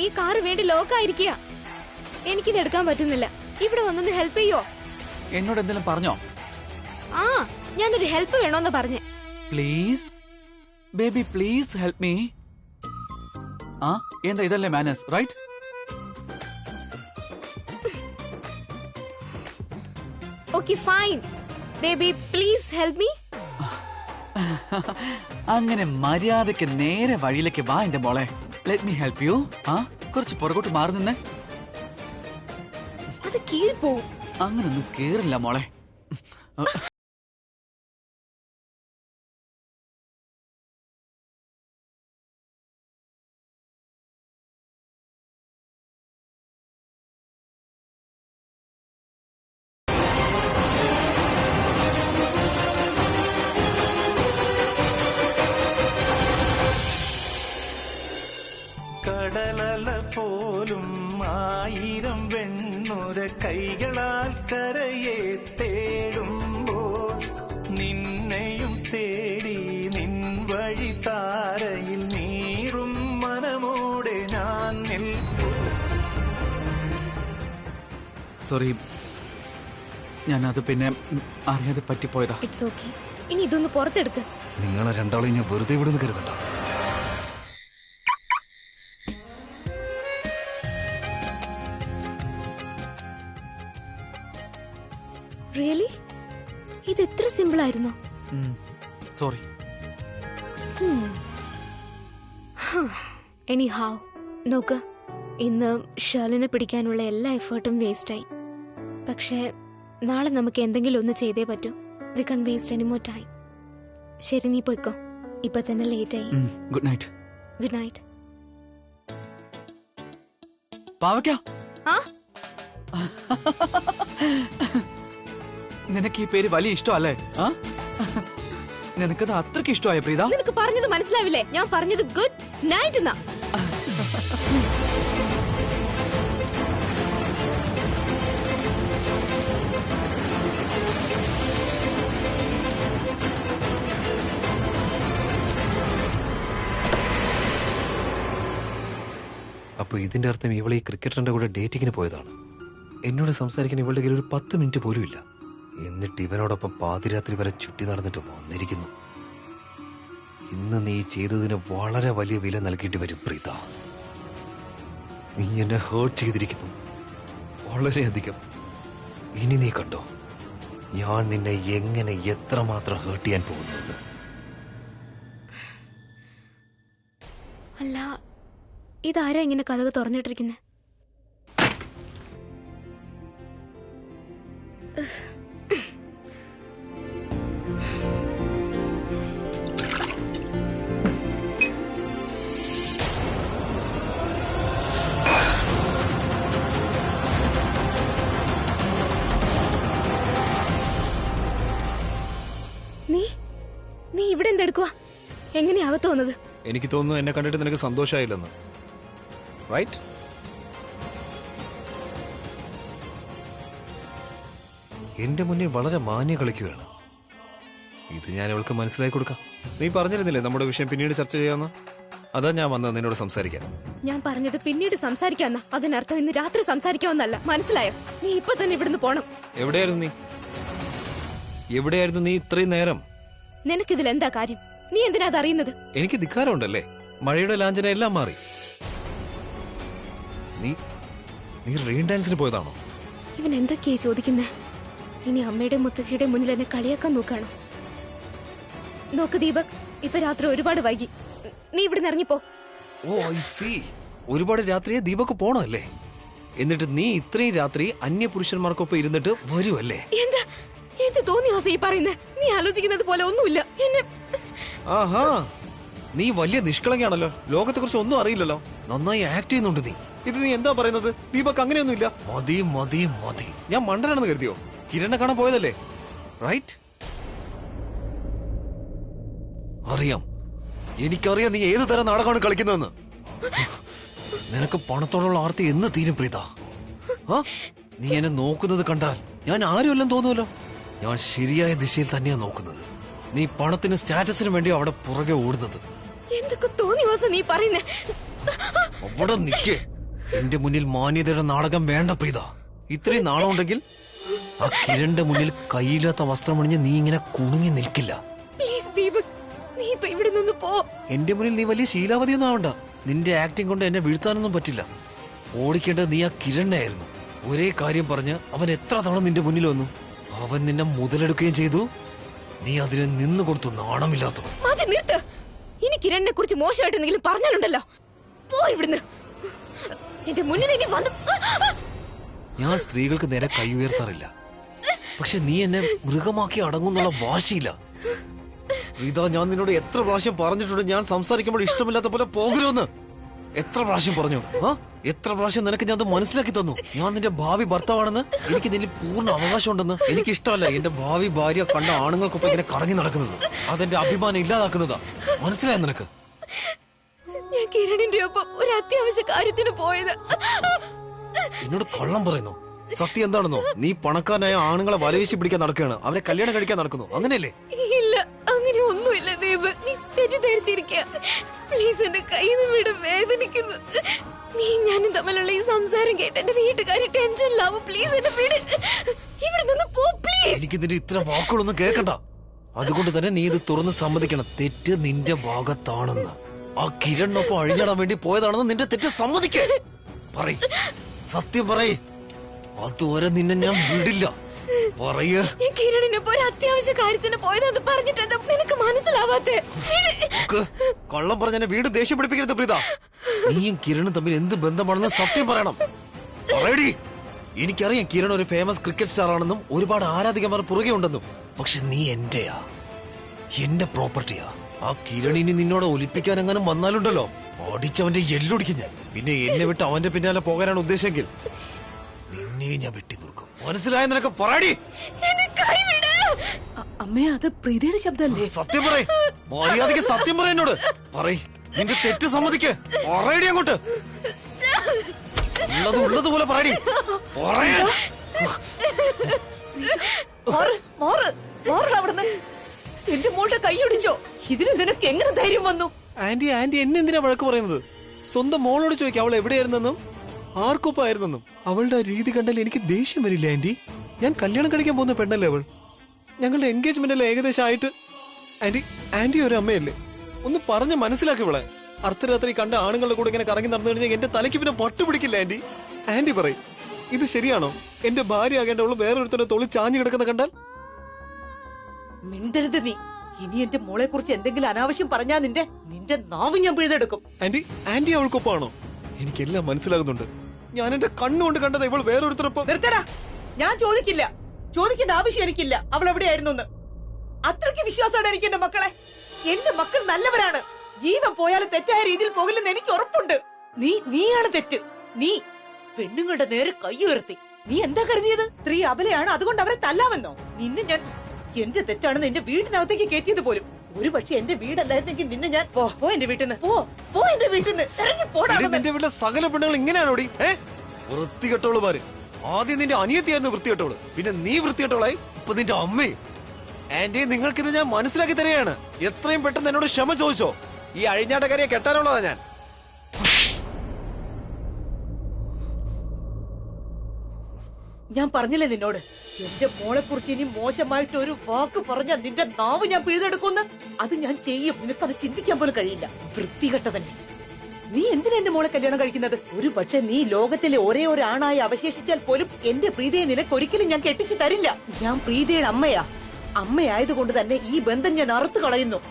ഈ കാറ് വേണ്ടി ലോക്കായിരിക്കുക. എനിക്കിത് എടുക്കാൻ പറ്റുന്നില്ല. ഇവിടെ വന്നൊന്ന് ഹെൽപ്പ് ചെയ്യോ? എന്നോട് എന്തെങ്കിലും പറഞ്ഞോ? ആ, ഞാനൊരു ഹെൽപ്പ് വേണോന്ന് പറഞ്ഞേ. Please baby, please help me. ആ, എന്താ ഇതല്ലേ manners, right? Okay fine baby, please help me. അങ്ങനെ മര്യാദക്ക് നേരെ വഴിയിലേക്ക് വാ എന്റെ മോളെ. Let me help you. ആ, കുറച്ച് പുറകോട്ട് മാറി നിന്നേ. അത് കീറിപ്പോവും. അങ്ങനൊന്നും കേറില്ല മോളെ. കടലല പോലും ആയിരം വെണ്ണുര കൈകളാൽ കരയെ തേടുമ്പോൾ നിന്നെയും തേടി നിൻ വഴി താരയിൽ നീറും മനമോടെ ഞാൻ സോറി, ഞാനത് പിന്നെ അറിയാതെ പറ്റിപ്പോയതാ. It's okay. ഇനി ഇതൊന്ന് പുറത്തെടുക്ക്. നിങ്ങളെ രണ്ടാളെ ഞാൻ വെറുതെ വിടുന്നു കരുതണ്ട. റിയലി? ഇത് എത്ര സിമ്പിൾ ആയിരുന്നു. സോറി. എനി ഹൗ നോക്ക്, ഇന്ന് ഷേർലിനെ പിടിക്കാനുള്ള എല്ലാ എഫേർട്ടും വേസ്റ്റായി. പക്ഷേ നാളെ നമുക്ക് എന്തെങ്കിലും ഒന്ന് ചെയ്തേ പറ്റൂ. We can waste any more time. ശരി, നീ പോയിക്കോ. ഇപ്പൊ തന്നെ ലേറ്റ് ആയി. Good night. Good night. പാവയ്ക്ക, ആ, നിനക്ക് ഈ പേര് വലിയ ഇഷ്ടമല്ലേ? ആ, നിനക്കത് അത്രയ്ക്ക് ഇഷ്ടമായ പ്രീത? നിനക്ക് പറഞ്ഞത് മനസ്സിലാവില്ലേ? ഞാൻ പറഞ്ഞത് ഗുഡ് നൈറ്റ് എന്നാ. അപ്പൊ ഇതിന്റെ അർത്ഥം ഇവളെ ഈ ക്രിക്കറ്ററിന്റെ കൂടെ ഡേറ്റിങ്ങിന് പോയതാണ്. എന്നോട് സംസാരിക്കാൻ ഇവളുടെ കയ്യിൽ ഒരു 10 മിനിറ്റ് പോലും ഇല്ല. എന്നിട്ട് ഇവനോടൊപ്പം പാതിരാത്രി വരെ ചുറ്റി നടന്നിട്ട് വന്നിരിക്കുന്നു. ഇന്ന് നീ ചെയ്തതിന് വളരെ വലിയ വില നൽകേണ്ടി വരും പ്രീത. നീ എന്നെ ഹേർട്ട് ചെയ്തിരിക്കുന്നു, വളരെയധികം. ഇനി നീ കണ്ടോ ഞാൻ നിന്നെ എങ്ങനെ എത്രമാത്രം ഹേർട്ട് ചെയ്യാൻ പോകുന്നുവെന്ന്. അല്ല, ഇതാരാ ഇങ്ങനെ കഥക് തുറന്നിട്ടിരിക്കുന്നത്? നീ ഇവിടെ എന്തെടുക്കുക? എങ്ങനെയാ അകത്ത് വന്നത്? എനിക്ക് തോന്നുന്നു എന്നെ കണ്ടിട്ട് നിനക്ക് സന്തോഷമായില്ലെന്ന്. റൈറ്റ്? എന്റെ മുന്നിൽ വളരെ മാന്യ കളിക്കുകയാണ്. ഇത് ഞാൻ അവൾക്ക് മനസ്സിലാക്കി കൊടുക്കാം. നീ പറഞ്ഞിരുന്നില്ലേ നമ്മുടെ വിഷയം പിന്നീട് ചർച്ച ചെയ്യാന്ന്? അതാ ഞാൻ വന്നത് നിന്നോട് സംസാരിക്കാൻ. ഞാൻ പറഞ്ഞത് പിന്നീട് സംസാരിക്കാന്ന. അതിനർത്ഥം ഇന്ന് രാത്രി സംസാരിക്കാമെന്നല്ല. മനസ്സിലായോ? നീ ഇപ്പൊ തന്നെ ഇവിടുന്ന് പോണം. എവിടെയായിരുന്നു നീ ഇത്രയും നേരം? നിനക്കിതിൽ എന്താ കാര്യം? നീ എന്തിനാ അതറിയുന്നത്? എനിക്ക് ധിക്കാരമുണ്ടല്ലേ? മഴയുടെ ലാഞ്ചന എല്ലാം മാറി. നീ റെയിൻ ഡാൻസിന് പോയതാണോ? ഇവൻ എന്തൊക്കെയാ ചോദിക്കുന്നേ? ഇനി അമ്മയുടെ മുത്തശ്ശിയുടെ മുന്നിൽ എന്നെ കളിയാക്കാൻ നോക്കാണോ? നോക്ക് ദീപക്, ഇപ്പൊ രാത്രി ഒരുപാട് വൈകി. നീ ഇവിടെ ഇറങ്ങിപ്പോ. ഓ ഐ സീ. ഒരുപാട് രാത്രിയെ ദീപക് പോണല്ലേ? എന്നിട്ട് നീ ഇത്രയും രാത്രി അന്യപുരുഷന്മാർക്കൊപ്പം ഇരുന്നിട്ട് വരുമല്ലേ? എന്താ എന്ത് തോന്നിയാ ഈ പറയുന്നേ? നീ ആലോചിക്കുന്നത് പോലെ ഒന്നുമില്ല. എന്നെ ആഹാ, നീ വലിയ നിഷ്കളങ്കയാണല്ലോ. ലോകത്തെ കുറിച്ച് ഒന്നും അറിയില്ലല്ലോ. നന്നായി ആക്ട് ചെയ്യുന്നുണ്ട് നീ. ഇത് നീ എന്താ പറയുന്നത്? ദീപക് അങ്ങനെയൊന്നുമില്ല. മതി മതി മതി. ഞാൻ മണ്ടനാണെന്ന് കരുതിയോ? കിരണ കാണാൻ പോയതല്ലേ? റൈറ്റ്? അറിയാം, എനിക്കറിയാം നീ ഏത് തരം നാടകമാണ് കളിക്കുന്നതെന്ന്. നിനക്ക് പണത്തോടുള്ള ആർത്തി എന്ന് തീരും പ്രീത? നീ എന്നെ നോക്കുന്നത് കണ്ടാൽ ഞാൻ ആരുമല്ലെന്ന് തോന്നുമല്ലോ. ഞാൻ ശരിയായ ദിശയിൽ തന്നെയാ നോക്കുന്നത്. നീ പണത്തിന് സ്റ്റാറ്റസിന് വേണ്ടി അവിടെ പുറകെ ഓടുന്നത്. എന്തൊക്കെ തോന്നിയ നീ പറയുന്നേ? അവിടെ നിൽക്കേ. എന്റെ മുന്നിൽ മാന്യതയുടെ നാടകം വേണ്ട പ്രീത. ഇത്രയും നാണമുണ്ടെങ്കിൽ ആ കിരണിന്റെ മുന്നിൽ കയ്യില്ലാത്ത വസ്ത്രമണിഞ്ഞ് നീ ഇങ്ങനെ കുണുങ്ങി നിൽക്കില്ല. പ്ലീസ് ദീപക്, നീ ഇപ്പൊ ഇവിടെ നിന്ന് പോ. എന്റെ മുന്നിൽ നീ വലിയ ശീലാവതിയൊന്നും ആവണ്ട. നിന്റെ ആക്ടിങ് കൊണ്ട് എന്നെ വീഴ്ത്താനൊന്നും പറ്റില്ല. ഓടിക്കേണ്ടത് നീ ആ കിരണിനായിരുന്നു. ഒരേ കാര്യം പറഞ്ഞ് അവൻ എത്ര തവണ നിന്റെ മുന്നിൽ വന്നു. അവൻ നിന്നെ മുതലെടുക്കുകയും ചെയ്തു. നീ അതിന് നിന്ന് കൊടുത്തു. നാണമില്ലാത്തവൻ. മതി, നിർത്ത്. ഇനി കിരണിനെ കുറിച്ച് മോശമായിട്ട് എന്തെങ്കിലും പറഞ്ഞാലുണ്ടല്ലോ, പോ ഇവിടുന്ന്. എന്റെ മുന്നിൽ ഇനി വന്ന്. ഞാൻ സ്ത്രീകൾക്ക് നേരെ കൈ ഉയർത്താറില്ല. പക്ഷെ നീ എന്നെ മൃഗമാക്കി അടങ്ങുന്നുള്ള വാശിയില്ല. ഇതാ ഞാൻ നിന്നോട് എത്ര പ്രാവശ്യം പറഞ്ഞിട്ടുണ്ട് ഞാൻ സംസാരിക്കുമ്പോൾ ഇഷ്ടമില്ലാത്ത പോലെ പോകരുമെന്ന്. എത്ര പ്രാവശ്യം പറഞ്ഞു? എത്ര പ്രാവശ്യം നിനക്ക് ഞാൻ അത് മനസ്സിലാക്കി തന്നു. ഞാൻ നിന്റെ ഭാവി ഭർത്താവാണെന്ന്, എനിക്ക് നിന്നിൽ പൂർണ്ണ അവകാശം ഉണ്ടെന്ന്. എനിക്ക് ഇഷ്ടമല്ല എന്റെ ഭാവി ഭാര്യ കണ്ട ആണുങ്ങൾക്കൊപ്പം ഇങ്ങനെ കറങ്ങി നടക്കുന്നത്. അതെന്റെ അഭിമാനം ഇല്ലാതാക്കുന്നതാ. മനസ്സിലായോ നിനക്ക്? ഞാൻ കിരണിന്റെ ഒപ്പം ഒരു അത്യാവശ്യ കാര്യത്തിന് പോയത്. എന്നോട് കള്ളം പറയുന്നു. സത്യം എന്താണെന്നോ? നീ പണക്കാരനായ ആണുങ്ങളെ വലവീശി പിടിക്കാൻ നടക്കുകയാണ്. അവരെ കല്യാണം കഴിക്കാൻ നടക്കുന്നു. അങ്ങനെയല്ലേ? ഇല്ല, അങ്ങനെ ഒന്നുമില്ല ദീപ്. നീ തെറ്റിദ്ധരിച്ചിരിക്കുക. പ്ലീസ്, എന്റെ കയ്യിൽ നിന്ന് വിട്, വേദനിക്കുന്നു. നീ ഞാനും തമ്മിലുള്ള ഈ സംസാരം കേട്ട് എന്റെ വീട്ടുകാരി ടെൻഷനിലാവും. പ്ലീസ് എന്നെ വിട്, ഇവിടെ നിന്ന് പോ പ്ലീസ്. എനിക്ക് നിന്റെ ഇത്ര വാക്കുകളൊന്നും കേൾക്കണ്ട. അതുകൊണ്ട് തന്നെ നീ ഇത് തുറന്ന് സമ്മതിക്കണം. തെറ്റ് നിന്റെ ഭാഗത്താണെന്ന്. ആ കിരണിനൊപ്പം അഴിഞ്ഞാടാൻ വേണ്ടി പോയതാണെന്ന് നിന്റെ തെറ്റ് സമ്മതിക്കേ. പറയ്, സത്യം പറയ്. അതുവരെ നിന്നെ ഞാൻ വിടില്ല. പറയ്. കിരണിനൊപ്പം ഒരു അത്യാവശ്യ കാര്യത്തിന് പോയതെന്ന് പറഞ്ഞിട്ട് എന്താ നിനക്ക് മനസ്സിലാവാത്തെ? കള്ളം പറഞ്ഞ എന്നെ വീണ്ടും ദേഷ്യം പിടിപ്പിക്കരുത് പ്രീത. നീയും കിരണും തമ്മിൽ എന്ത് ബന്ധമാണെന്ന് സത്യം പറയണം. പറയടി. എനിക്കറിയാം കിരൺ ഒരു ഫേമസ് ക്രിക്കറ്റ് സ്റ്റാർ ആണെന്നും ഒരുപാട് ആരാധികമാർ പുറകെ ഉണ്ടെന്നും. പക്ഷെ നീ എന്റെയാ, എന്റെ പ്രോപ്പർട്ടിയാ. ആ കിരണിനി നിന്നോട് ഒലിപ്പിക്കാൻ എങ്ങനെ വന്നാലുണ്ടല്ലോ, ഓടിച്ചവന്റെ എല്ലൊടിക്കും ഞാൻ. പിന്നെ എന്നെ വിട്ട് അവന്റെ പിന്നാലെ പോകാനാണ് ഉദ്ദേശമെങ്കിൽ നിന്നെ ഞാൻ വെട്ടി നിർക്കും. മനസ്സിലായ നിനക്ക്? പറയടി. അമ്മേ, അത് പ്രീതിയുടെ ശബ്ദമല്ലേ? സത്യം പറയ്. മര്യാദയ്ക്ക് സത്യം പറ എന്നോട്. പറയ്, നിന്റെ തെറ്റ് സമ്മതിക്ക്. പറയടി അങ്ങോട്ട്. ഉള്ളതുപോലെ പറയടി. പറയാൻ അവിടുന്ന് എന്റെ മോളുടെ കൈയൊടിച്ചോ? ഇതിന് നിനക്ക് എങ്ങനെ ധൈര്യം വന്നു? ആന്റി എന്നെ എന്തിനാ വഴക്ക് പറയുന്നത്? സ്വന്തം മോളോട് ചോദിക്കാം അവൾ എവിടെയായിരുന്നെന്നും ആർക്കൊപ്പായിരുന്നെന്നും. അവളുടെ ആ രീതി കണ്ടാൽ എനിക്ക് ദേഷ്യം വരില്ല ആന്റി. ഞാൻ കല്യാണം കഴിക്കാൻ പോകുന്ന പെണ്ണല്ലേ അവൾ. ഞങ്ങളുടെ എൻഗേജ്മെന്റ് അല്ലേ ഏകദേശം ആയിട്ട്. ആന്റി ഒരു അമ്മയല്ലേ, ഒന്ന് പറഞ്ഞ് മനസ്സിലാക്കി ഇവളെ. അർദ്ധരാത്രി കണ്ട ആണുങ്ങളുടെ കൂടെ ഇങ്ങനെ കറങ്ങി നടന്നു കഴിഞ്ഞാൽ എന്റെ തലയ്ക്ക് പിന്നെ പട്ടു പിടിക്കില്ല ആന്റി. ആന്റി പറയും, ഇത് ശരിയാണോ? എന്റെ ഭാര്യ ആകേണ്ട അവള് വേറൊരുത്തനെ തൊളി ചാഞ്ഞു കിടക്കുന്ന കണ്ടാൽ? മിണ്ടരുത് നീ. ഇനി എന്റെ മോളെ കുറിച്ച് എന്തെങ്കിലും അനാവശ്യം പറഞ്ഞാ നിന്റെ നാവ് ഞാൻ പിഴുതെടുക്കും. ആന്റി അവൾക്കൊപ്പാണോ? എനിക്കെല്ലാം മനസ്സിലാകുന്നുണ്ട്. ഞാൻ എന്റെ കണ്ണുകൊണ്ട് കണ്ടത് ഇവൾ വേറൊരുത്തരൊപ്പം. നിർത്തടാ, ഞാൻ ചോദിക്കില്ല. ചോദിക്കേണ്ട ആവശ്യം എനിക്കില്ല അവൾ എവിടെയായിരുന്നു. അത്രയ്ക്ക് വിശ്വാസമാണ് എനിക്ക് എന്റെ മക്കളെ. എന്റെ മക്കൾ നല്ലവരാണ്. ജീവൻ പോയാലും തെറ്റായ രീതിയിൽ പോകില്ലെന്ന് എനിക്ക് ഉറപ്പുണ്ട്. നീയാണ് തെറ്റ്. നീ പെണ്ണുങ്ങളുടെ നേരെ കൈ ഉയർത്തി. നീ എന്താ കരുതിയത്? സ്ത്രീ അബലയാണ്, അതുകൊണ്ട് അവരെ തല്ലാമെന്നോ? നിന്നെ ഞാൻ എന്റെ തെറ്റാണെന്ന് എന്റെ വീട്ടിനകത്തേക്ക് കയറ്റിയത് പോലും. ഒരു പക്ഷെ എന്റെ വീടല്ലായിരുന്നെങ്കിൽ നിന്നെ ഞാൻ പോ എന്റെ വീട്ടിൽ നിന്ന് പോ എന്റെ വീട്ടിൽ നിന്ന് ഇറങ്ങി പോടാ. നിന്റെ വീട്ടിലെ സകല പെണ്ണുങ്ങൾ ഇങ്ങനെയാണോടി? വൃത്തികെട്ടോളുമാര്. ആദ്യം നിന്റെ അനിയത്തിയായിരുന്നു വൃത്തികെട്ടോള്, പിന്നെ നീ വൃത്തികെട്ടോളായി, ഇപ്പൊ നിന്റെ അമ്മയും. ആന്റി, നിങ്ങൾക്കിത് ഞാൻ മനസ്സിലാക്കി തരികയാണ്. എത്രയും പെട്ടെന്ന് എന്നോട് ക്ഷമ ചോദിച്ചോ. ഈ അഴിഞ്ഞാട്ടക്കാരിയെ കെട്ടാനുള്ളതാ ഞാൻ. ഞാൻ പറഞ്ഞില്ലേ നിന്നോട്, എന്റെ മോളെ കുറിച്ച് ഇനി മോശമായിട്ട് ഒരു വാക്ക് പറഞ്ഞ നിന്റെ നാവ് ഞാൻ പിഴുതെടുക്കുമെന്ന്. അത് ഞാൻ ചെയ്യും. നിനക്കത് ചിന്തിക്കാൻ പോലും കഴിയില്ല. വൃത്തികെട്ടവനെ. നീ എന്തിനാ എന്റെ മോളെ കല്യാണം കഴിക്കുന്നത്? ഒരു പക്ഷെ നീ ലോകത്തിലെ ഒരേ ഒരു ആണായി അവശേഷിച്ചാൽ പോലും എന്റെ പ്രീതയെ നിനക്ക് ഒരിക്കലും ഞാൻ കെട്ടിച്ചു തരില്ല. ഞാൻ പ്രീതയുടെ അമ്മയാ. അമ്മയായതുകൊണ്ട് തന്നെ ഈ ബന്ധം ഞാൻ അറുത്തു കളയുന്നു.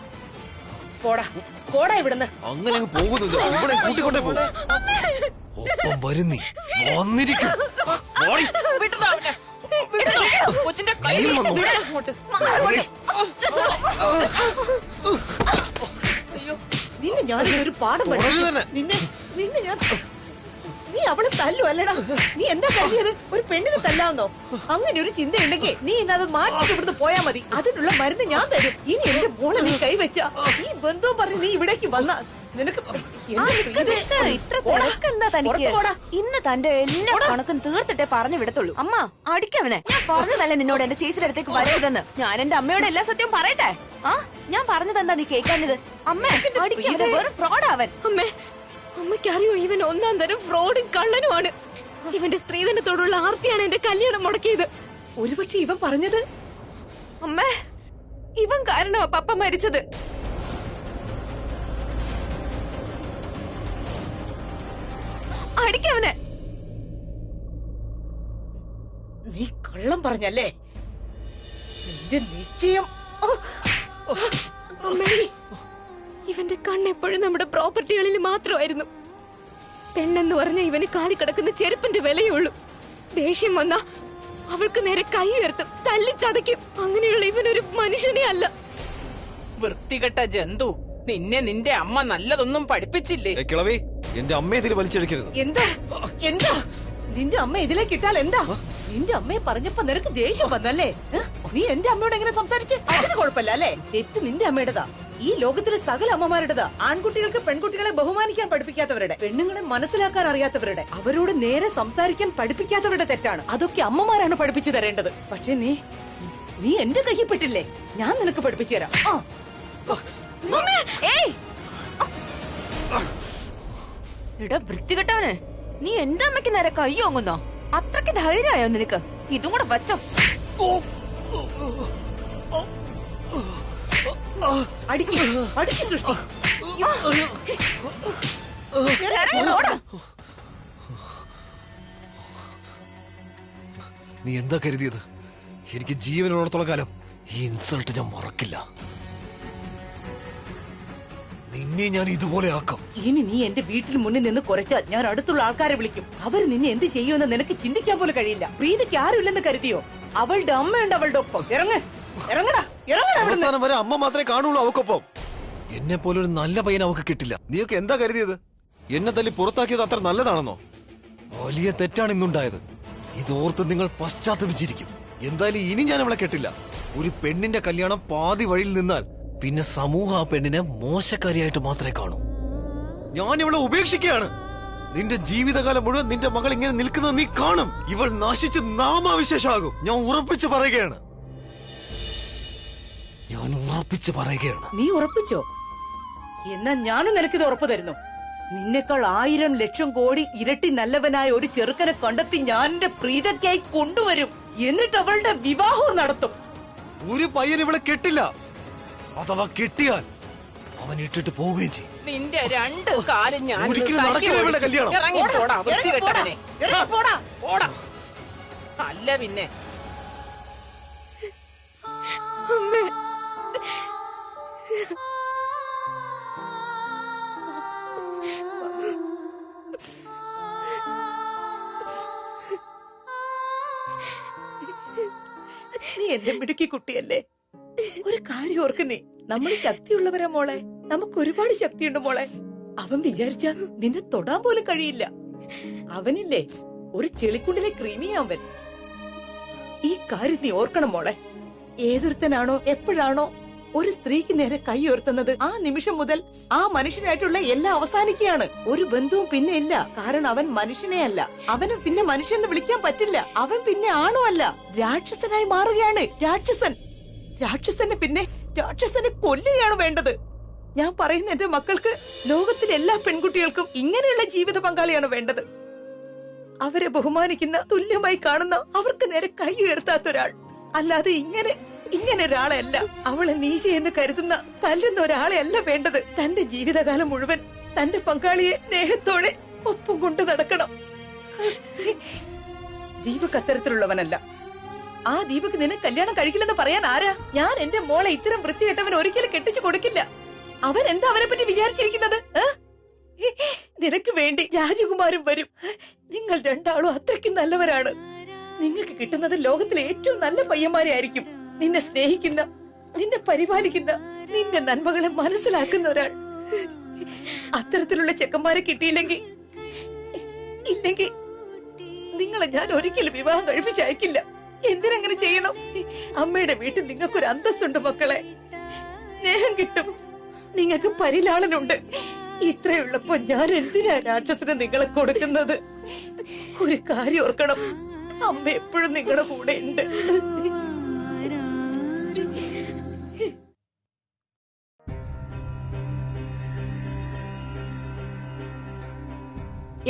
പോടാ ഇവിടുന്ന്. അങ്ങനെ പോകുന്നത് ഇവിടെ കൂട്ടിക്കൊണ്ടേ പോകും. ഒപ്പം വരുന്നീ വന്നിരിക്കും. നിന്നെ ഞാൻ ഒരു പാഠം പഠിപ്പിക്കും. നിന്നെ ഞാൻ നീ അവളെ തല്ലു അല്ലടാ. നീ എന്താ കരുതിയത്? ഒരു പെണ്ണിനെ തല്ലാവുന്നോ? അങ്ങനെ ഒരു ചിന്ത ഉണ്ടെങ്കിൽ നീ ഇന്നത് മാറ്റി ഇവിടുന്ന് പോയാ മതി. അതിനുള്ള മരുന്ന് ഞാൻ തരും. ഇനി എന്റെ മോളെ നീ കൈവച്ച ഈ ബന്ധവും പറഞ്ഞ് നീ ഇവിടേക്ക് വന്ന നിനക്ക് ഇന്ന് തന്റെ എല്ലാ കണക്കും തീർത്തിട്ടേ പറഞ്ഞു വിടത്തുള്ളൂ. അമ്മ അടിക്കവനെ. ഞാൻ പറഞ്ഞതല്ലേ നിന്നോട് എന്റെ ചേച്ചിയുടെ അടുത്തേക്ക് വരരുതെന്ന്. ഞാൻ എന്റെ അമ്മയോട് എല്ലാ സത്യം പറയട്ടെ. ഞാൻ പറഞ്ഞതെന്താ നീ കേൾക്കാഞ്ഞത്? അമ്മ അടിക്കവനെ, വെറും ഫ്രോഡ് അവൻ. അമ്മേ, അമ്മയ്ക്കറിയോ ഇവൻ ഒന്നാം തരം ഫ്രോഡും കള്ളനുമാണ്. ഇവന്റെ സ്ത്രീധനത്തോടുള്ള ആർത്തിയാണ് എന്റെ കല്യാണം മുടക്കിയത്. ഒരുപക്ഷെ ഇവൻ പറഞ്ഞത് അമ്മേ, ഇവൻ കാരണമാ പപ്പ മരിച്ചത്. അടിക്കവനെ. നീ കള്ളം പറഞ്ഞല്ലേ? നിന്റെ നിശ്ചയം. അമ്മേ, ഇവന്റെ കണ്ണെപ്പോഴും നമ്മുടെ പ്രോപ്പർട്ടികളിൽ മാത്രമായിരുന്നു. പെണ്ണെന്ന് പറഞ്ഞ ഇവന് കാലി കിടക്കുന്ന ചെരുപ്പിന്റെ വിലയുള്ളൂ. ദേഷ്യം വന്ന അവൾക്ക് നേരെ കൈ ഉയർത്തും, തല്ലിച്ചതയ്ക്കും. അങ്ങനെയുള്ള ഇവനൊരു മനുഷ്യനെ അല്ല. വൃത്തികെട്ട ജന്തു, നിന്നെ നിന്റെ അമ്മ നല്ലതൊന്നും പഠിപ്പിച്ചില്ലേ? കിളവി, എന്റെ അമ്മയെ ഇതിൽ വലിച്ചെടുക്കരുത്. എന്താ എന്താ നിന്റെ അമ്മ ഇതിലേക്ക് ഇട്ടാൽ എന്താ? നിന്റെ അമ്മയെ പറഞ്ഞപ്പോ നിനക്ക് ദേഷ്യം വന്നല്ലേ? നീ എന്റെ അമ്മയോട് എങ്ങനെ സംസാരിച്ച്? അതിന് കുഴപ്പമില്ല അല്ലേ? തെറ്റ് നിന്റെ അമ്മയുടേതാ. ഈ ലോകത്തിലെ സകല അമ്മമാരുടേതാ. ആൺകുട്ടികൾക്ക് പെൺകുട്ടികളെ ബഹുമാനിക്കാൻ പഠിപ്പിക്കാത്തവരുടെ, പെണ്ണുങ്ങളെ മനസ്സിലാക്കാൻ അറിയാത്തവരുടെ, അവരോട് നേരെ സംസാരിക്കാൻ പഠിപ്പിക്കാത്തവരുടെ തെറ്റാണ്. അതൊക്കെ അമ്മമാരാണ് പഠിപ്പിച്ചു തരേണ്ടത്. പക്ഷെ നീ എന്റെ കയ്യിൽ പെട്ടില്ലേ? ഞാൻ നിനക്ക് പഠിപ്പിച്ചു തരാം. എടാ വൃത്തികെട്ടവനെ, നീ എന്റെ അമ്മയ്ക്ക് നേരെ കൈ ഓങ്ങുന്നോ? അത്രയ്ക്ക് ധൈര്യമായോ നിനക്ക്? ഇതും കൂടെ വച്ചോ. അടിക്ക് സൃഷ്ടി. നീ എന്താ കരുതിയത്? എനിക്ക് ജീവനുള്ളിടത്തോളം കാലം ഈ ഇൻസൾട്ട് ഞാൻ മറക്കില്ല. നിന്നെ ഞാൻ ഇതുപോലെ ആക്കാം. ഇനി നീ എന്റെ വീട്ടിൽ മുന്നിൽ നിന്ന് കുറച്ചാൽ ഞാൻ അടുത്തുള്ള ആൾക്കാരെ വിളിക്കും. അവർ നിന്നെ എന്ത് ചെയ്യുമെന്ന് നിനക്ക് ചിന്തിക്കാൻ പോലും കഴിയില്ല. പ്രീതിക്ക് ആരുമില്ലെന്ന് കരുതിയോ? അവളുടെ അമ്മയുണ്ട് അവളുടെ ഒപ്പം. ഇറങ്ങടാ. അവസാനം വരെ അമ്മ മാത്രമേ കാണുള്ളൂ അവക്കൊപ്പം. എന്നെ പോലെ ഒരു നല്ല പയ്യൻ അവക്ക് കിട്ടില്ല. നീയൊക്കെ എന്താ കരുതിയത്? എന്നെ തല്ലി പുറത്താക്കിയത് അത്ര നല്ലതാണെന്നോ? വലിയ തെറ്റാണ് ഇന്നുണ്ടായത്. ഇതോർത്ത് നിങ്ങൾ പശ്ചാത്തപിച്ചിരിക്കും. എന്തായാലും ഇനി ഞാൻ അവളെ കെട്ടില്ല. ഒരു പെണ്ണിന്റെ കല്യാണം പാതി വഴിയിൽ നിന്നാൽ പിന്നെ സമൂഹം ആ പെണ്ണിനെ മോശക്കാരിയായിട്ട് മാത്രമേ കാണൂ. ഞാൻ ഇവളെ ഉപേക്ഷിക്കുകയാണ്. നിന്റെ ജീവിതകാലം മുഴുവൻ നിന്റെ മകൾ ഇങ്ങനെ നിൽക്കുന്നത് നീ കാണും. ഇവൾ നാശിച്ച് നാമാവിശേഷമാകും. ഞാൻ ഉറപ്പിച്ച് പറയുകയാണ്. നീ ഉറപ്പിച്ചോ? എന്നാ ഞാനും നിനക്കിത് ഉറപ്പ് തരുന്നു. നിന്നെക്കാൾ 1000 ലക്ഷം കോടി ഇരട്ടി നല്ലവനായ ഒരു ചെറുക്കനെ കണ്ടെത്തി ഞാൻ എന്റെ പ്രീതയ്ക്കായി കൊണ്ടുവരും. എന്നിട്ട് അവളുടെ വിവാഹവും നടത്തും. ഒരു പയ്യൻ ഇവളെ കെട്ടില്ല. അഥവാ കെട്ടിയാൽ അവൻ ഇട്ടിട്ട് പോവുകയും ചെയ്യും. നിന്റെ 2 കാലും ഞാൻ ഒരിക്കലും നടക്കില്ല ഇവളുടെ കല്യാണം. അല്ല പിന്നെ അമ്മേ, നീ എന്റെ മിടുക്കി കുട്ടിയല്ലേ? ഒരു കാര്യം ഓർക്കുന്നേ, നമ്മൾ ശക്തിയുള്ളവരാ മോളെ. നമുക്ക് ഒരുപാട് ശക്തിയുണ്ട് മോളെ. അവൻ വിചാരിച്ച നിന്നെ തൊടാൻ പോലും കഴിയില്ല. അവനില്ലേ ഒരു ചെളിക്കുണ്ടിലെ ക്രീമിയാവൻ. ഈ കാര്യം നീ ഓർക്കണം മോളെ. ഏതൊരുത്തനാണോ എപ്പോഴാണോ ഒരു സ്ത്രീക്ക് നേരെ കൈ ഉയർത്തുന്നത്, ആ നിമിഷം മുതൽ ആ മനുഷ്യനായിട്ടുള്ള എല്ലാം അവസാനിക്കുകയാണ്. ഒരു ബന്ധവും പിന്നെ ഇല്ല. കാരണം അവൻ മനുഷ്യനെ അല്ല. അവന് പിന്നെ മനുഷ്യനെന്ന് വിളിക്കാൻ പറ്റില്ല. അവൻ പിന്നെ ആണുമല്ല, രാക്ഷസനായി മാറുകയാണ്. രാക്ഷസനെ കൊല്ലുകയാണ് വേണ്ടത്. ഞാൻ പറയുന്ന എന്റെ മക്കൾക്ക്, ലോകത്തിലെ എല്ലാ പെൺകുട്ടികൾക്കും ഇങ്ങനെയുള്ള ജീവിത പങ്കാളിയാണ് വേണ്ടത്. അവരെ ബഹുമാനിക്കുന്ന, തുല്യമായി കാണുന്ന, അവർക്ക് നേരെ കൈ ഉയർത്താത്ത ഒരാൾ. അല്ലാതെ ഇങ്ങനെ ഒരാളെ അല്ല. അവളെ നീചയെന്ന് കരുതുന്ന, തല്ലുന്ന ഒരാളെ അല്ല വേണ്ടത്. തന്റെ ജീവിതകാലം മുഴുവൻ തന്റെ പങ്കാളിയെ സ്നേഹത്തോടെ ഒപ്പം കൊണ്ട് നടക്കണം. ദീപക് അത്തരത്തിലുള്ളവനല്ല. ആ ദീപക് നിന്നെ കല്യാണം കഴിക്കില്ലെന്ന് പറയാൻ ആരാ? ഞാൻ എന്റെ മോളെ ഇത്തരം വൃത്തികെട്ടവൻ ഒരിക്കലും കെട്ടിച്ചു കൊടുക്കില്ല. അവൻ എന്താ അവനെ പറ്റി വിചാരിച്ചിരിക്കുന്നത്? നിനക്ക് വേണ്ടി രാജകുമാരൻ വരും. നിങ്ങൾ 2 ആളും അത്രയ്ക്കും നല്ലവരാണ്. നിങ്ങൾക്ക് കിട്ടുന്നത് ലോകത്തിലെ ഏറ്റവും നല്ല പയ്യന്മാരെ ആയിരിക്കും. നിന്നെ സ്നേഹിക്കുന്ന, നിന്നെ പരിപാലിക്കുന്ന, നിന്റെ നന്മകളെ മനസ്സിലാക്കുന്ന ഒരാൾ. അത്തരത്തിലുള്ള ചെക്കന്മാരെ കിട്ടിയില്ലെങ്കിൽ നിങ്ങളെ ഞാൻ ഒരിക്കലും വിവാഹം കഴിപ്പിച്ചയക്കില്ല. എന്തിനങ്ങനെ ചെയ്യണം? അമ്മയുടെ വീട്ടിൽ നിങ്ങൾക്കൊരു അന്തസ്സുണ്ട് മക്കളെ. സ്നേഹം കിട്ടും, നിങ്ങൾക്ക് പരിലാളനുണ്ട്. ഇത്രയുള്ളപ്പോ ഞാൻ എന്തിനാ രാക്ഷസന് നിങ്ങളെ കൊടുക്കുന്നത്? ഒരു കാര്യം ഓർക്കണം, അമ്മ എപ്പോഴും നിങ്ങളുടെ കൂടെ ഉണ്ട്.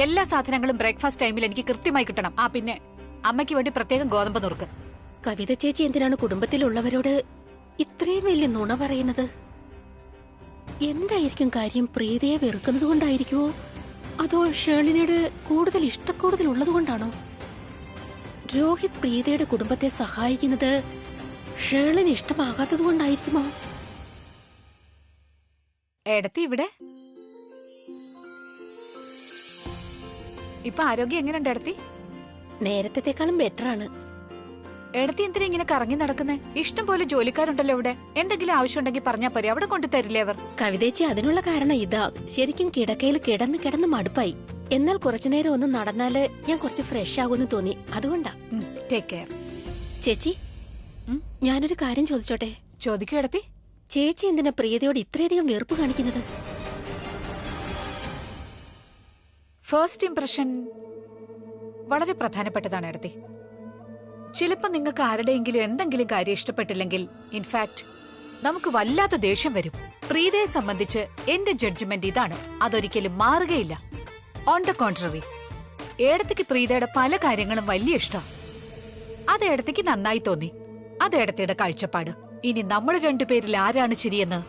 എല്ലാ സാധനങ്ങളും ബ്രേക്ക്ഫാസ്റ്റ് ടൈമിൽ എനിക്ക് കൃത്യമായി കിട്ടണം. ആ പിന്നെ അമ്മയ്ക്ക് വേണ്ടി പ്രത്യേകം ഗോതമ്പ് നുറുക്ക്. കവിത ചേച്ചി എന്തിനാണ് കുടുംബത്തിലുള്ളവരോട് ഇത്രയും വലിയ നുണ പറയുന്നത്? എന്തായിരിക്കും കാര്യം? പ്രീതയെ വെറുക്കുന്നത് കൊണ്ടായിരിക്കുമോ, അതോ ഷേളിനോട് കൂടുതൽ ഇഷ്ടക്കൂടുതൽ ഉള്ളത് കൊണ്ടാണോ? രോഹിത് പ്രീതയുടെ കുടുംബത്തെ സഹായിക്കുന്നത് ഷേളിന് ഇഷ്ടമാകാത്തത് കൊണ്ടായിരിക്കുമോ? ഏടത്തി ഇവിടെ ഇപ്പൊ ആരോഗ്യം എങ്ങനെയുണ്ട് ഏടത്തി? നേരത്തെക്കാളും ബെറ്ററാണ്. ഏടത്തി എന്തിനാ ഇങ്ങനെ കറങ്ങി നടക്കുന്നേ? ഇഷ്ടം പോലെ ജോലിക്കാരുണ്ടല്ലോ ഇവിടെ. എന്തെങ്കിലും ആവശ്യമുണ്ടെങ്കിൽ പറഞ്ഞാ പോരെ, അവിടെ കൊണ്ടു തരില്ലേ അവർ? കവിതേച്ചി, അതിനുള്ള കാരണം ഇതാ. ശരിക്കും കിടക്കയിൽ കിടന്ന് കിടന്ന് മടുപ്പായി. എന്നാൽ കുറച്ചുനേരം ഒന്ന് നടന്നാല് ഞാൻ കുറച്ച് ഫ്രഷ് ആകുമെന്ന് തോന്നി, അതുകൊണ്ടാ. Take care. ചേച്ചി, ഞാനൊരു കാര്യം ചോദിച്ചോട്ടെ? ചോദിക്കൂ ഏടത്തി. ചേച്ചി എന്തിനാ പ്രീതയോട് ഇത്രയധികം വെറുപ്പ് കാണിക്കുന്നത്? ഫസ്റ്റ് ഇംപ്രഷൻ വളരെ പ്രധാനപ്പെട്ടതാണ് ഏടത്തി. ചിലപ്പോ നിങ്ങൾക്ക് ആരുടെയെങ്കിലും എന്തെങ്കിലും കാര്യം ഇഷ്ടപ്പെട്ടില്ലെങ്കിൽ ഇൻഫാക്ട് നമുക്ക് വല്ലാത്ത ദേഷ്യം വരും. പ്രീതയെ സംബന്ധിച്ച് എന്റെ ജഡ്ജ്മെന്റ് ഇതാണ്, അതൊരിക്കലും മാറുകയില്ല. ഓൺ ദ കോൺട്രറി, ഏടത്തിക്ക് പ്രീതയുടെ പല കാര്യങ്ങളും വലിയ ഇഷ്ടം. അത് ഏടത്തിക്ക് നന്നായി തോന്നി. അത് ഏടത്തിയുടെ കാഴ്ചപ്പാട്. ഇനി നമ്മൾ രണ്ടുപേരിൽ ആരാണ് ശരിയെന്ന്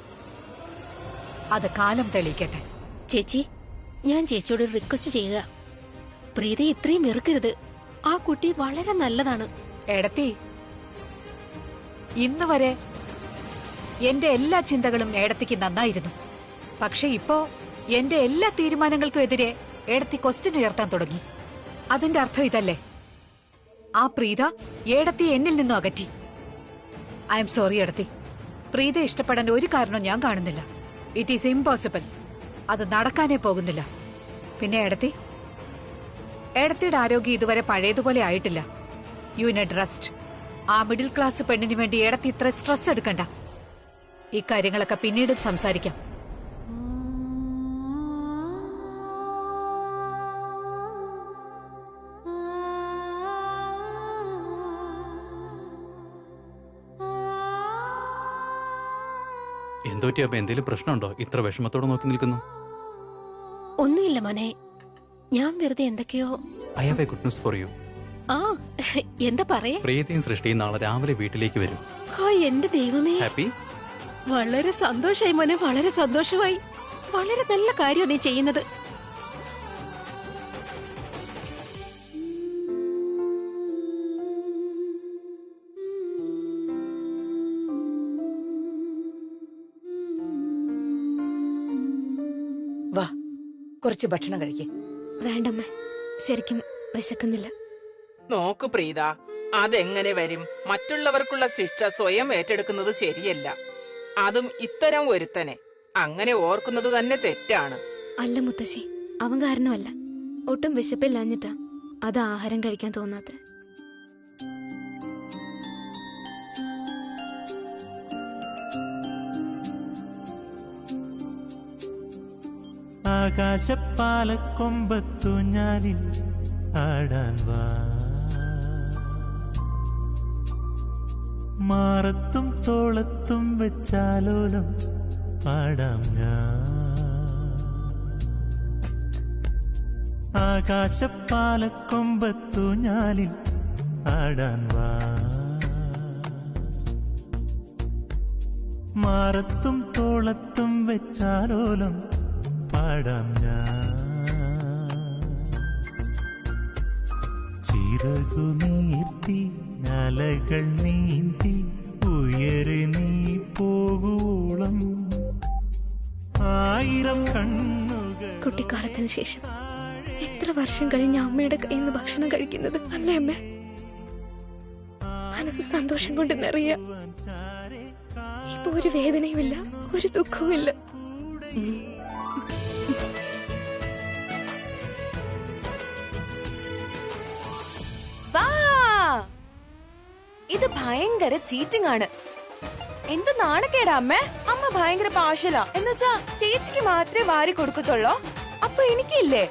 അത് കാലം തെളിയിക്കട്ടെ. ചേച്ചി, ഞാൻ ചേച്ചിയോട് റിക്വസ്റ്റ് ചെയ്യുക, പ്രീതയെ ഇത്രയും വെറുക്കരുത്. ആ കുട്ടി വളരെ നല്ലതാണ്. ഏടത്തി, ഇന്ന് വരെ എന്റെ എല്ലാ ചിന്തകളും ഏടത്തിക്ക് നന്നായിരുന്നു. പക്ഷെ ഇപ്പോ എന്റെ എല്ലാ തീരുമാനങ്ങൾക്കും എതിരെ ഏടത്തി ക്വസ്റ്റ്യൻ ഉയർത്താൻ തുടങ്ങി. അതിന്റെ അർത്ഥം ഇതല്ലേ? ആ പ്രീത ഏടത്തി എന്നിൽ നിന്നും അകറ്റി. ഐ എം സോറി ഏടത്തി. പ്രീത ഇഷ്ടപ്പെടാൻ ഒരു കാരണവും ഞാൻ കാണുന്നില്ല. It is impossible. അത് നടക്കാനേ പോകുന്നില്ല. പിന്നെ ഏടത്തി, ഏടത്തിയുടെ ആരോഗ്യം ഇതുവരെ പഴയതുപോലെ ആയിട്ടില്ല. You need rest. ആ മിഡിൽ ക്ലാസ് പെണ്ണിന് വേണ്ടി ഏടത്തി ഇത്ര സ്ട്രെസ് എടുക്കണ്ട. ഈ കാര്യങ്ങളൊക്കെ പിന്നീട് സംസാരിക്കാം. എന്തോറ്റി അപ്പൊ? എന്തെങ്കിലും പ്രശ്നമുണ്ടോ? ഇത്ര വിഷമത്തോടെ നോക്കി നിൽക്കുന്നു? ഒന്നുമില്ല മോനെ, ഞാൻ വെറുതെ എന്തൊക്കെയോ. I have A good news for you. ആ, എന്താ പറയേ? പ്രീതിയും സൃഷ്ടിയും നാളെ രാവിലെ വീട്ടിലേക്ക് വരും. ആ, എന്റെ ദൈവമേ, ഹാപ്പി? വളരെ സന്തോഷമായി മോനെ, വളരെ സന്തോഷമായി. വളരെ നല്ല കാര്യം നീ ചെയ്യുന്നത്. വാ, കുറച്ച് ഭക്ഷണം കഴിക്കേ. വേണ്ടമ്മേ, ശരിക്കും വിശക്കുന്നില്ല. നോക്കു പ്രീത, അതെങ്ങനെ വരും? മറ്റുള്ളവർക്കുള്ള ശിക്ഷ സ്വയം ഏറ്റെടുക്കുന്നത് ശരിയല്ല. അതും ഇത്തരം ഒരുത്തനെ അങ്ങനെ ഓർക്കുന്നത് തന്നെ തെറ്റാണ്. അല്ല മുത്തശ്ശി, അവൻ കാരണമല്ല. ഒട്ടും വിശപ്പില്ലാഞ്ഞിട്ടാ അത് ആഹാരം കഴിക്കാൻ തോന്നാത്ത. ആകാശപ്പാലക്കൊമ്പത്തു ഞാനിൽ ആടാൻ വാ, മാറത്തും തോളത്തും വെച്ചാലോലം പാടാം ഞാൻ. ആകാശപ്പാലക്കൊമ്പത്തു ഞാനിൽ ആടാൻ വാ, മാറത്തും തോളത്തും വെച്ചാലോലം പാടാം ഞാൻ. ചിറകു നീട്ടി അലകൾ നീന്തി ഉയരെ നീ പോകുവോളം ആയിരം കണ്ണുകൾ. കുട്ടിക്കാലത്തിന് ശേഷം എത്ര വർഷം കഴിഞ്ഞ അമ്മയുടെ കയ്യിൽ നിന്ന് ഭക്ഷണം കഴിക്കുന്നത് അല്ലേ അമ്മ? മനസ്സ് സന്തോഷം കൊണ്ട് നിറയ. ഇപ്പൊ ഒരു വേദനയുമില്ല, ഒരു ദുഃഖവുമില്ല. ഇത് ഭയങ്കര ചീറ്റിംഗ് ആണ്. എന്ത് നാണക്കേടാ അമ്മേ. അമ്മ ഭയങ്കര പാശലാ. എന്നുവെച്ചാ ചേച്ചിക്ക് മാത്രമേ വാരി കൊടുക്കത്തുള്ളോ? അപ്പൊ എനിക്കില്ലേ?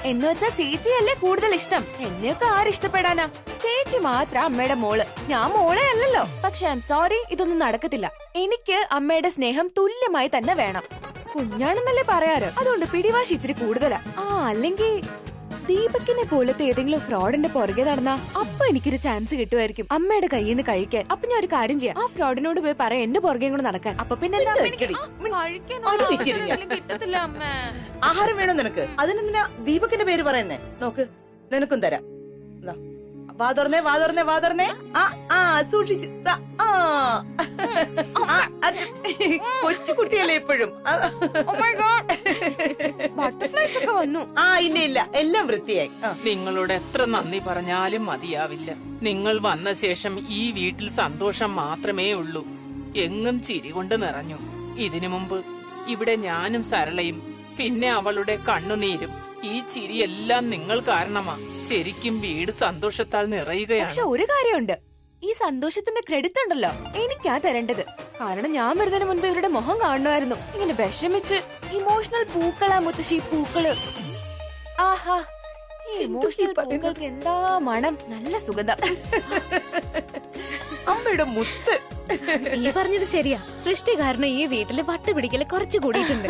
എന്നുവെച്ചാ ചേച്ചിയല്ലേ കൂടുതൽ ഇഷ്ടം. എന്നെയൊക്കെ ആരിഷ്ടപ്പെടാനാ? ചേച്ചി മാത്ര അമ്മയുടെ മോള്, ഞാൻ മോളെ അല്ലല്ലോ. പക്ഷെ ഐ എം സോറി, ഇതൊന്നും നടക്കത്തില്ല. എനിക്ക് അമ്മയുടെ സ്നേഹം തുല്യമായി തന്നെ വേണം. കുഞ്ഞാണെന്നല്ലേ പറയാറ്, അതുകൊണ്ട് പിടിവാശി ഇച്ചിരി കൂടുതലാ. അല്ലെങ്കിൽ ദീപക്കിനെ പോലത്തെ ഏതെങ്കിലും ഫ്രോഡിന്റെ പുറകെ നടന്നാ അപ്പൊ എനിക്കൊരു ചാൻസ് കിട്ടുമായിരിക്കും അമ്മയുടെ കയ്യിൽ നിന്ന് കഴിക്കാൻ. അപ്പൊ ഞാൻ ഒരു കാര്യം ചെയ്യാം, ആ ഫ്രോഡിനോട് പോയി പറയാം എന്റെ പുറകെ കൂടെ നടക്കാൻ. അപ്പൊ പിന്നെ എന്താ അമ്മ എനിക്ക് അവിടെ വെച്ചിരിഞ്ഞ. കിട്ടത്തില്ല അമ്മ. ആഹാരം വേണോ നിനക്ക്? അതിനെന്തിനാ ദീപകിന്റെ പേര് പറയുന്നേ? നോക്ക്, നിനക്കും തരാം. ദാ, വാ തുറന്നേ, വാ തുറന്നേ, വാ തുറന്നേ. സൂക്ഷിച്ച്. കൊച്ചു കുട്ടിയല്ലേ എപ്പോഴും. ബട്ടർഫ്ലൈസ് ഒക്കെ വന്നു. ഇല്ല ഇല്ല, എല്ലാം വൃത്തിയായി. നിങ്ങളോട് എത്ര നന്ദി പറഞ്ഞാലും മതിയാവില്ല. നിങ്ങൾ വന്ന ശേഷം ഈ വീട്ടിൽ സന്തോഷം മാത്രമേ ഉള്ളൂ. എങ്ങും ചിരി കൊണ്ട് നിറഞ്ഞു. ഇതിനു മുമ്പ് ഇവിടെ ഞാനും സരളയും പിന്നെ അവളുടെ കണ്ണുനീരും ഈ ചിരിയെല്ലാം നിങ്ങൾ കാരണമാ. ശരിക്കും വീട് സന്തോഷത്താൽ നിറയുകയാണ്. പക്ഷെ ഒരു കാര്യമുണ്ട്, ഈ സന്തോഷത്തിന്റെ ക്രെഡിറ്റ് ഉണ്ടല്ലോ എനിക്കാ തരേണ്ടത്. കാരണം ഞാൻ വരുന്നതിന് മുൻപ് ഇവരുടെ മുഖം കാണുമായിരുന്നു. ഇങ്ങനെ വിഷമിച്ച് ഇമോഷണൽ പൂക്കളാ മുത്തശ്ശി, പൂക്കള്. ആഹാ, ഈ ഇമോഷണൽ പൂക്കൾക്ക് എന്താ മണം, നല്ല സുഗന്ധം. അമ്മയുടെ മുത്ത്. ഈ പറഞ്ഞത് ശരിയാ. സൃഷ്ടി കാരണം ഈ വീട്ടില് വട്ടുപിടിക്കല് കുറച്ച് കൂടിയിട്ടുണ്ട്.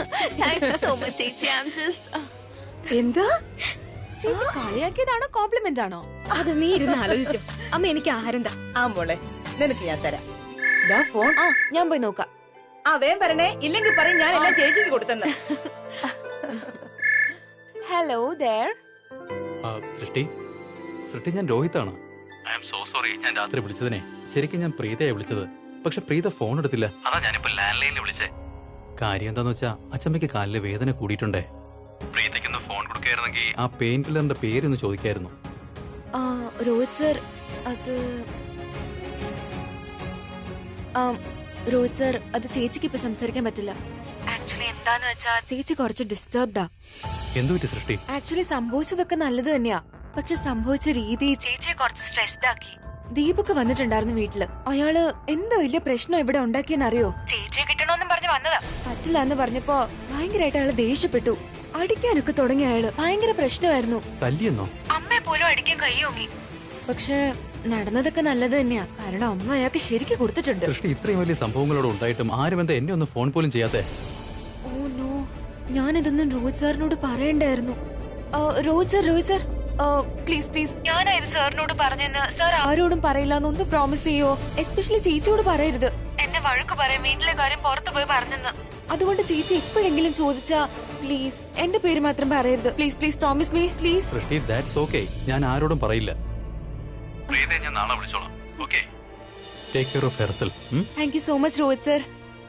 എന്താ ചേച്ചി കളിയാക്കിയതാണോ കോംപ്ലിമെന്റ് ആണോ? അത് നീ ഇരുന്ന് ആലോചിച്ചോ. അമ്മ എനിക്ക് ആഹാരം താ. മോളെ, നിനക്ക് ഞാൻ തരാം. ദാ ഫോൺ. ഞാൻ പോയി നോക്കാം. വേം വരണേ, ഇല്ലെങ്കിൽ പറയും ഞാൻ എല്ലാം ചേച്ചിക്ക് കൊടുത്തെന്ന്. Hello there. സൃഷ്ടി, ഞാൻ രോഹിത്താണ്. ഐ ആം സോ സോറി, ഞാൻ രാത്രി വിളിച്ചതിനെ. ശരിക്കും ഞാൻ പ്രീതയെ വിളിച്ചത്, പക്ഷെ പ്രീത ഫോൺ എടുത്തില്ല. അതാ ഞാനിപ്പോ ലാൻഡ് ലൈനിൽ വിളിച്ചേ. കാര്യം എന്താന്ന് വെച്ചാ അച്ചമ്മയ്ക്ക് കാലിലെ വേദന കൂടിയിട്ടുണ്ടേ. പ്രീതയ്ക്കൊന്ന് ഫോൺ കൊടുക്കായിരുന്നെങ്കിൽ ആ പെയിൻ കില്ലറിന്റെ പേരൊന്ന് ചോദിക്കായിരുന്നു. രോഹിത് സർ, അത് രോഹിത് സർ, അത് ചേച്ചിക്ക് ഇപ്പൊ സംസാരിക്കാൻ പറ്റില്ല. ആക്ച്വലി എന്താന്ന് വെച്ചാ ചേച്ചി കുറച്ച് ഡിസ്റ്റർബ്ഡാ. എന്തു പറ്റി സൃഷ്ടി? ആക്ച്വലി സംഭവിച്ചതൊക്കെ നല്ലത് തന്നെയാ, പക്ഷെ സംഭവിച്ച രീതി ചേച്ചിയെ കുറച്ച് സ്ട്രെസ്ഡ് ആക്കി. ദീപക് വന്നിട്ടുണ്ടായിരുന്നു വീട്ടില്. അയാള് എന്ത് വലിയ പ്രശ്നം ഇവിടെ ഉണ്ടാക്കിയെന്നറിയോ? ചേച്ചിയെ കിട്ടണോന്നും പറഞ്ഞ് വന്നതാ. പറ്റില്ല എന്ന് പറഞ്ഞപ്പോ ഭയങ്കരമായിട്ട് അയാള് ദേഷ്യപ്പെട്ടു. അടിക്കാനൊക്കെ തുടങ്ങിയ അയാള്. ഭയങ്കര പ്രശ്നമായിരുന്നു. തല്ലിയെന്നോ? അമ്മയെ പോലും അടിക്കാൻ കൈയോങ്ങി. പക്ഷെ നടന്നതൊക്കെ നല്ലത് തന്നെയാ, കാരണം അമ്മ അയാൾക്ക് ശരിക്കും കൊടുത്തിട്ടുണ്ട്. സൃഷ്ടി, ഇത്രയും വലിയ സംഭവങ്ങളോട് ഉണ്ടായിട്ടും ആരും എന്താ എന്നെ ഒന്ന് ഫോൺ പോലും ചെയ്യാത്തെ? ഓ നോ, ഞാനിതൊന്നും രോഹിത് സാറിനോട് പറയണ്ടായിരുന്നു. രോഹിത് സർ, പ്ലീസ് ഞാനാ ഇത് സാറിനോട് പറഞ്ഞെന്ന് സാർ ആരോടും പറയില്ല എന്നൊന്ന് പ്രോമിസ് ചെയ്യോ? എസ്പെഷ്യലി ചേച്ചിയോട് പറയരുത്. എന്നെ വഴക്ക് പറയാൻ വീട്ടിലെ കാര്യം പുറത്തു പോയി പറഞ്ഞെന്ന്. അതുകൊണ്ട് ചേച്ചി എപ്പോഴെങ്കിലും ചോദിച്ചാ പ്ലീസ് എന്റെ പേര് മാത്രം പറയരുത്. Please promise me please. Srishti, that's okay. ഞാൻ ആരോടും പറയില്ല. പ്രീതയെ ഞാൻ നാളെ വിളിച്ചോളാം. Okay, take care of yourself. Thank you so much Rohit sir.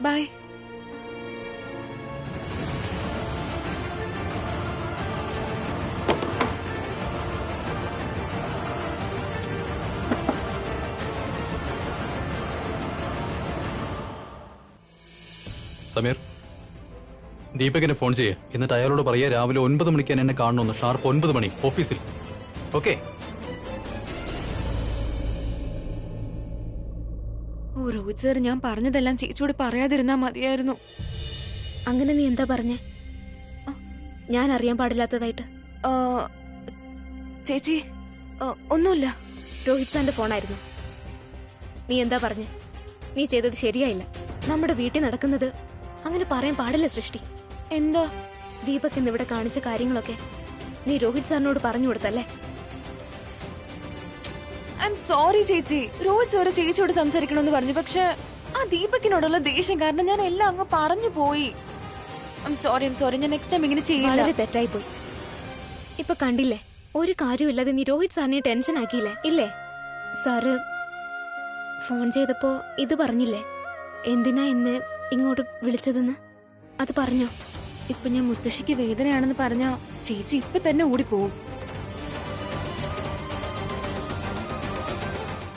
Bye. Sameer, ദീപകിനെ ഫോൺ ചെയ്യേ. എന്നിട്ട് അയാളോട് പറയാ രാവിലെ 9 മണിക്ക് എന്നെ കാണണമെന്ന്. ഷാർപ്പ് 9 മണി ഓഫീസിൽ. ഓക്കെ? ഓ രോഹിത് സർ, ഞാൻ പറഞ്ഞതെല്ലാം ചേച്ചിയോട് പറയാതിരുന്നാ മതിയായിരുന്നു. അങ്ങനെ നീ എന്താ പറഞ്ഞേ? ഞാൻ അറിയാൻ പാടില്ലാത്തതായിട്ട്? ചേച്ചി ഒന്നുമില്ല. രോഹിത് സാറിന്റെ ഫോണായിരുന്നു. നീ എന്താ പറഞ്ഞേ? നീ ചെയ്തത് ശരിയായില്ല. നമ്മുടെ വീട്ടിൽ നടക്കുന്നത് അങ്ങനെ പറയാൻ പാടില്ല സൃഷ്ടി. എന്താ? ദീപക് ഇന്നിവിടെ കാണിച്ച കാര്യങ്ങളൊക്കെ നീ രോഹിത് സാറിനോട് പറഞ്ഞു കൊടുത്തല്ലേ? ഐ എം സോറി ചേച്ചി. രോഹിത് സാറ് ചേച്ചിയോട് സംസാരിക്കണമെന്ന് പറഞ്ഞു, പക്ഷെ ആ ദീപകിനോടുള്ള ദേഷ്യം കാരണം ഞാൻ എല്ലാം അങ്ങ് പറഞ്ഞു പോയി. I am sorry. ഞാൻ നെക്സ്റ്റ് ടൈം ഇങ്ങനെ ചെയ്യില്ല. വളരെ തെറ്റായി പോയി. ഇപ്പൊ കണ്ടില്ലേ, ഒരു കാര്യമില്ലാതെ നീ രോഹിത് സാറിനെ ടെൻഷൻ ആക്കിയില്ലേ? ഇല്ലേ? സാറ് ഫോൺ ചെയ്തപ്പോ ഇത് പറഞ്ഞില്ലേ, എന്തിനാ എന്നെ ഇങ്ങോട്ട് വിളിച്ചതെന്ന്? അത് പറഞ്ഞോ? ഇപ്പൊ ഞാൻ മുത്തശ്ശിക്ക് വേദനയാണെന്ന് പറഞ്ഞാ ചേച്ചി ഇപ്പൊ തന്നെ ഓടിപ്പോവും.